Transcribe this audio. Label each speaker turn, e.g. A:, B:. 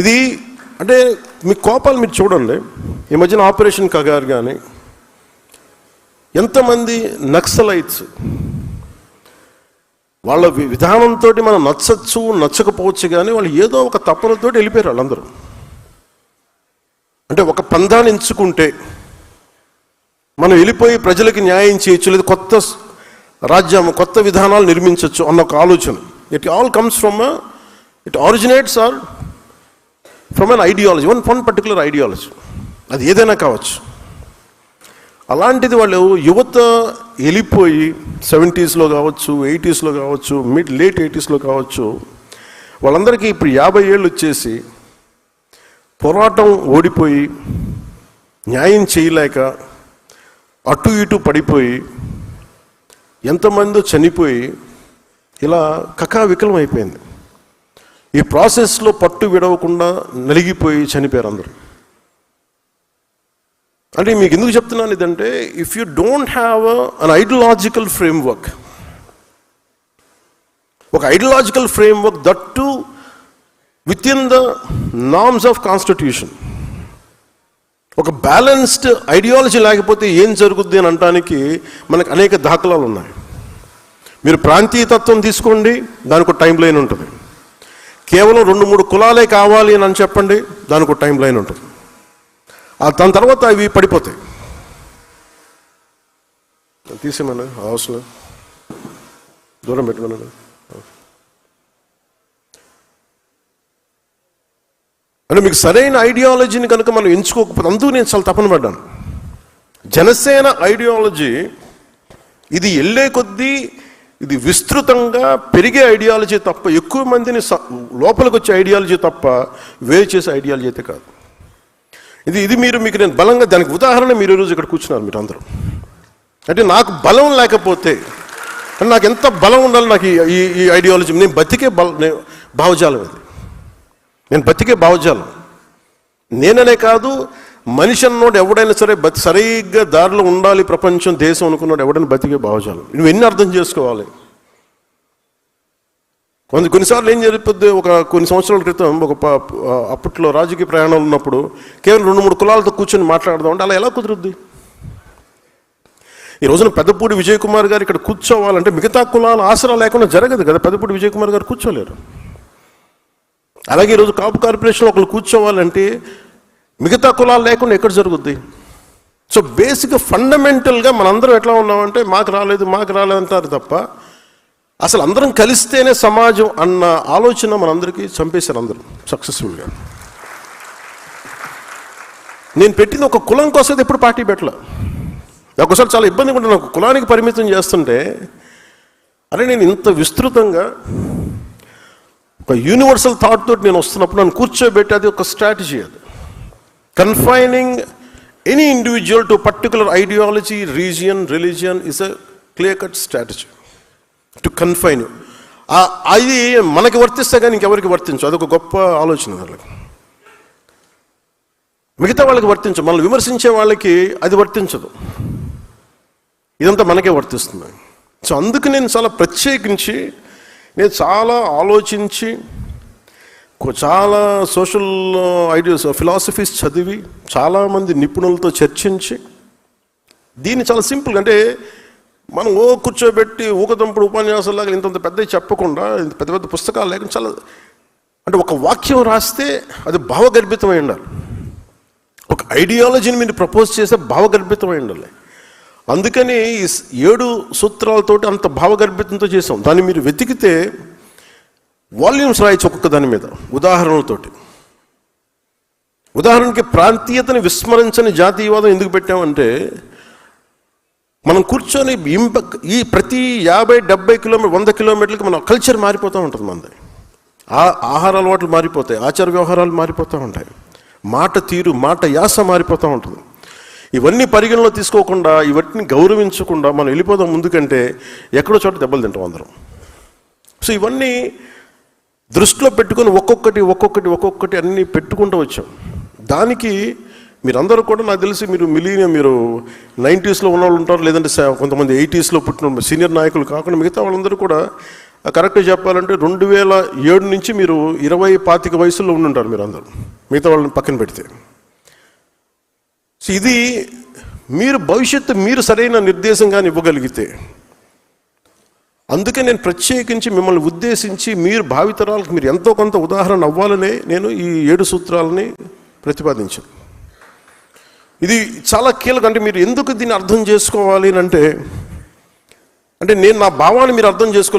A: ఇది అంటే మీ కోపాలు మీరు చూడండి. ఈ మధ్యన ఆపరేషన్ కగారు కానీ ఎంతమంది నక్సలైట్స్ వాళ్ళ విధానంతో మనం నచ్చచ్చు నచ్చకపోవచ్చు, కానీ వాళ్ళు ఏదో ఒక తపనతో వెళ్ళిపోయారు వాళ్ళందరూ. అంటే ఒక పందాన్ని ఎంచుకుంటే మనం వెళ్ళిపోయి ప్రజలకి న్యాయం చేయొచ్చు, లేదా కొత్త రాజ్యం కొత్త విధానాలు నిర్మించవచ్చు అన్న ఒక ఆలోచన. It all comes from it originates or from an ideology, one particular ideology. అది ఏదైనా కావచ్చు. అలాంటిది వాళ్ళు యువత వెళ్ళిపోయి 70s కావచ్చు, 80s కావచ్చు, లేట్ 80s కావచ్చు, వాళ్ళందరికీ ఇప్పుడు 50 ఏళ్ళు వచ్చేసి పోరాటం ఓడిపోయి న్యాయం చేయలేక అటు ఇటు పడిపోయి ఎంతమందో చనిపోయి ఇలా కకావికలం అయిపోయింది. ఈ ప్రాసెస్లో పట్టు విడవకుండా నలిగిపోయి చనిపోయారు అందరూ. అంటే మీకు ఎందుకు చెప్తున్నాను ఇదంటే, if you don't have an ideological framework, ఒక ideological framework that too within the norms of constitution, ఒక బ్యాలెన్స్డ్ ఐడియాలజీ లేకపోతే ఏం జరుగుద్ది అని అనడానికి మనకు అనేక దాఖలాలు ఉన్నాయి. మీరు ప్రాంతీయతత్వం తీసుకోండి, దానికి ఒక టైం లైన్ ఉంటుంది. కేవలం 2-3 కులాలే కావాలి అని చెప్పండి, దానికి ఒక టైం లైన్ ఉంటుంది. దాని తర్వాత అవి పడిపోతాయి. తీసేమన్నా అవసరం దూరం పెట్టమన్నా. అంటే మీకు సరైన ఐడియాలజీని కనుక మనం ఎంచుకోకపోతే, అందుకు నేను చాలా తపన పడ్డాను. జనసేన ఐడియాలజీ ఇది వెళ్ళే కొద్దీ ఇది విస్తృతంగా పెరిగే ఐడియాలజీ తప్ప, ఎక్కువ మందిని లోపలికి వచ్చే ఐడియాలజీ తప్ప వేరు చేసే ఐడియాలజీ అయితే కాదు. ఇది మీకు నేను బలంగా, దానికి ఉదాహరణ మీరు ఈరోజు ఇక్కడ కూర్చున్నారు మీరు అందరూ. అంటే నాకు బలం లేకపోతే, అంటే నాకు ఎంత బలం ఉండాలి నాకు ఈ ఐడియాలజీ, నేను బతికే భావజాలం ఇది. నేను బతికే భావజాలం. నేననే కాదు, మనిషి అన్నోడు ఎవడైనా సరే సరిగ్గా దారిలో ఉండాలి ప్రపంచం దేశం అనుకున్నాడు ఎవడైనా బతికే భావజాలం. నువ్వు ఎన్ని అర్థం చేసుకోవాలి. కొన్నిసార్లు ఏం జరిగిపోద్ది, కొన్ని సంవత్సరాల క్రితం అప్పట్లో రాజకీయ ప్రయాణాలు ఉన్నప్పుడు కేవలం 2-3 కులాలతో కూర్చొని మాట్లాడదాం అంటే అలా ఎలా కుదురుద్ది? ఈ రోజున పెద్దపూడి విజయ్ కుమార్ గారు ఇక్కడ కూర్చోవాలంటే మిగతా కులాల ఆసరా లేకుండా జరగదు కదా. పెద్దపూడి విజయ్ కుమార్ గారు కూర్చోలేరు. అలాగే ఈరోజు కాపు కార్పొరేషన్లో ఒకళ్ళు కూర్చోవాలంటే మిగతా కులాలు లేకుండా ఎక్కడ జరుగుద్ది? సో బేసిక్గా ఫండమెంటల్గా మనందరం ఎట్లా ఉన్నామంటే మాకు రాలేదు అంటారు తప్ప, అసలు అందరం కలిస్తేనే సమాజం అన్న ఆలోచన మనందరికీ చంపేశారు అందరూ సక్సెస్ఫుల్గా. నేను పెట్టిన ఒక కులం కోసం ఎప్పుడు పార్టీ పెట్టలే. ఒకసారి చాలా ఇబ్బందిగా ఉంటుంది నాకు, కులానికి పరిమితం చేస్తుంటే. అరే నేను ఇంత విస్తృతంగా ఒక యూనివర్సల్ థాట్ తోటి నేను వస్తున్నప్పుడు నన్ను కూర్చోబెట్టి, అది ఒక స్ట్రాటజీ. అది confining any individual to particular ideology, region, religion is a clear cut strategy to confine. అది మనకి వర్తిస్తే కానీ ఇంకెవరికి వర్తించు. అదొక గొప్ప ఆలోచన. వాళ్ళకి మిగతా వాళ్ళకి వర్తించు, మనల్ని విమర్శించే వాళ్ళకి అది వర్తించదు. ఇదంతా మనకే వర్తిస్తుంది. సో అందుకు నేను చాలా ప్రత్యేకించి, నేను చాలా ఆలోచించి, చాలా సోషల్ ఐడియాస్ ఫిలాసఫీస్ చదివి, చాలామంది నిపుణులతో చర్చించి, దీన్ని చాలా సింపుల్గా, అంటే మనం కూర్చోబెట్టి ఊకదంపుడు ఉపన్యాసాలాగా ఇంత పెద్ద చెప్పకుండా, పెద్ద పెద్ద పుస్తకాలు లేకుండా చాలా, అంటే ఒక వాక్యం రాస్తే అది భావగర్భితమై ఉండాలి. ఒక ఐడియాలజీని మీరు ప్రపోజ్ చేస్తే భావగర్భితమై ఉండాలి. అందుకని ఈ 7 సూత్రాలతోటి అంత భావగర్భితంతో చేసాం. దాన్ని మీరు వెతికితే వాల్యూమ్స్ రాయొచ్చు ఒక్కొక్క దాని మీద ఉదాహరణలతోటి. ఉదాహరణకి ప్రాంతీయతని విస్మరించని జాతీయవాదం ఎందుకు పెట్టామంటే, మనం కూర్చొని ఈ ప్రతి 50-70 కిలోమీటర్ 100 కిలోమీటర్లకి మన కల్చర్ మారిపోతూ ఉంటుంది. మనది ఆహార అలవాట్లు మారిపోతాయి, ఆచార వ్యవహారాలు మారిపోతూ ఉంటాయి, మాట తీరు, మాట యాస మారిపోతూ ఉంటుంది. ఇవన్నీ పరిగణలో తీసుకోకుండా, ఇవన్నీ గౌరవించకుండా మనం వెళ్ళిపోదాం ముందుకంటే ఎక్కడో చోట దెబ్బలు తింటాం అందరం. సో ఇవన్నీ దృష్టిలో పెట్టుకొని ఒక్కొక్కటి అన్నీ పెట్టుకుంటూ వచ్చాం. దానికి మీరందరూ కూడా నాకు తెలిసి మీరు మీరు 90s ఉన్న వాళ్ళు ఉంటారు, లేదంటే కొంతమంది 80s పుట్టిన సీనియర్ నాయకులు కాకుండా మిగతా వాళ్ళందరూ కూడా కరెక్ట్గా చెప్పాలంటే 2007 నుంచి మీరు 20-25 వయసులో ఉండుంటారు మీరు అందరూ, మిగతా వాళ్ళని పక్కన పెడితే. సో ఇది మీరు భవిష్యత్తు మీరు సరైన నిర్దేశంగా ఇవ్వగలిగితే, అందుకే నేను ప్రత్యేకించి మిమ్మల్ని ఉద్దేశించి మీరు భావితరాలకు మీరు ఎంతో కొంత ఉదాహరణ అవ్వాలనే నేను ఈ 7 సూత్రాలని ప్రతిపాదించాను. ఇది చాలా కీలకం. అంటే మీరు ఎందుకు దీన్ని అర్థం చేసుకోవాలి అంటే నేను నా భావాన్ని మీరు అర్థం చేసుకోలేదు.